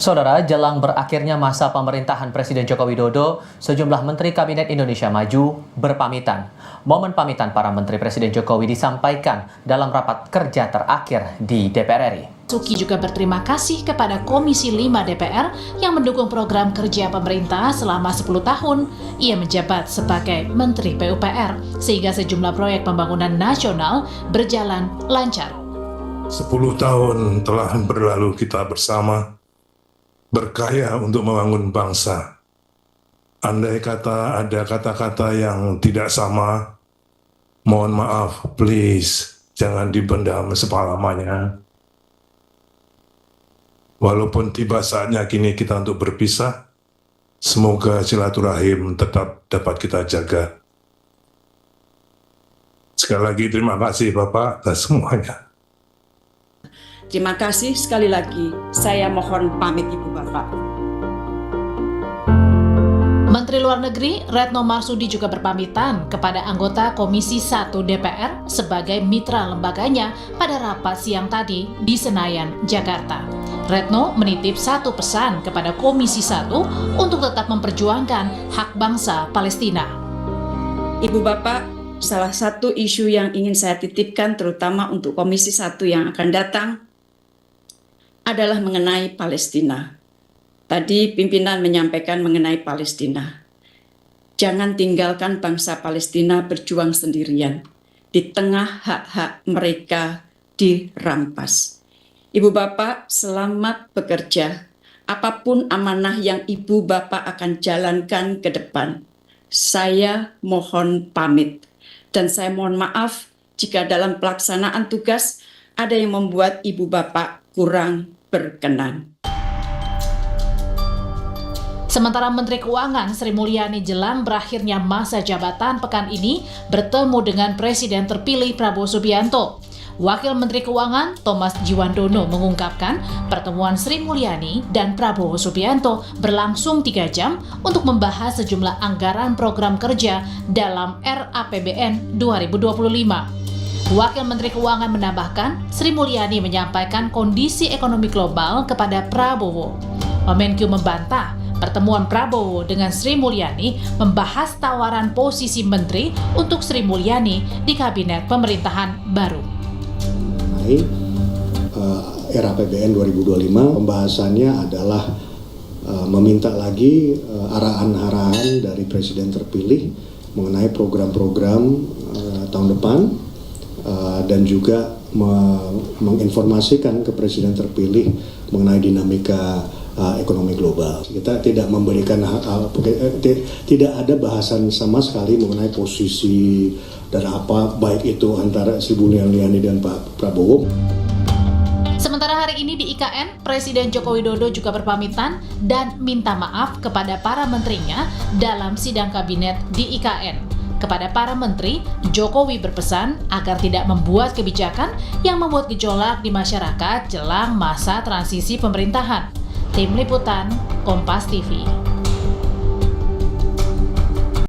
Saudara, jelang berakhirnya masa pemerintahan Presiden Joko Widodo, sejumlah Menteri Kabinet Indonesia Maju berpamitan. Momen pamitan para Menteri Presiden Jokowi disampaikan dalam rapat kerja terakhir di DPR RI. Suki juga berterima kasih kepada Komisi 5 DPR yang mendukung program kerja pemerintah selama 10 tahun. Ia menjabat sebagai Menteri PUPR, sehingga sejumlah proyek pembangunan nasional berjalan lancar. 10 tahun telah berlalu kita bersama, berkaya untuk membangun bangsa. Andai kata ada kata-kata yang tidak sama, mohon maaf, please, jangan dipendam sepalamanya. Walaupun tiba saatnya kini kita untuk berpisah, semoga silaturahim tetap dapat kita jaga. Sekali lagi terima kasih Bapak dan semuanya. Terima kasih sekali lagi. Saya mohon pamit Ibu Bapak. Menteri Luar Negeri Retno Marsudi juga berpamitan kepada anggota Komisi 1 DPR sebagai mitra lembaganya pada rapat siang tadi di Senayan, Jakarta. Retno menitip satu pesan kepada Komisi 1 untuk tetap memperjuangkan hak bangsa Palestina. Ibu Bapak, salah satu isu yang ingin saya titipkan terutama untuk Komisi 1 yang akan datang adalah mengenai Palestina. Tadi pimpinan menyampaikan mengenai Palestina. Jangan tinggalkan bangsa Palestina berjuang sendirian di tengah hak-hak mereka dirampas. Ibu Bapak, selamat bekerja. Apapun amanah yang Ibu Bapak akan jalankan ke depan, saya mohon pamit. Dan saya mohon maaf jika dalam pelaksanaan tugas ada yang membuat Ibu Bapak kurang berkenan. Sementara Menteri Keuangan Sri Mulyani jelang berakhirnya masa jabatan pekan ini bertemu dengan Presiden terpilih Prabowo Subianto. Wakil Menteri Keuangan Thomas Jiwandono mengungkapkan pertemuan Sri Mulyani dan Prabowo Subianto berlangsung 3 jam untuk membahas sejumlah anggaran program kerja dalam RAPBN 2025. Wakil Menteri Keuangan menambahkan, Sri Mulyani menyampaikan kondisi ekonomi global kepada Prabowo. Wamenkyu membantah pertemuan Prabowo dengan Sri Mulyani membahas tawaran posisi menteri untuk Sri Mulyani di kabinet pemerintahan baru. RAPBN 2025 pembahasannya adalah meminta lagi arahan-arahan dari Presiden terpilih mengenai program-program tahun depan. Dan juga menginformasikan ke Presiden terpilih mengenai dinamika ekonomi global. Kita tidak memberikan tidak ada bahasan sama sekali mengenai posisi dan apa baik itu antara Sri Mulyani dan Pak Prabowo. Sementara hari ini di IKN, Presiden Joko Widodo juga berpamitan dan minta maaf kepada para menterinya dalam sidang kabinet di IKN. Kepada para menteri, Jokowi berpesan agar tidak membuat kebijakan yang membuat gejolak di masyarakat jelang masa transisi pemerintahan. Tim Liputan, Kompas TV.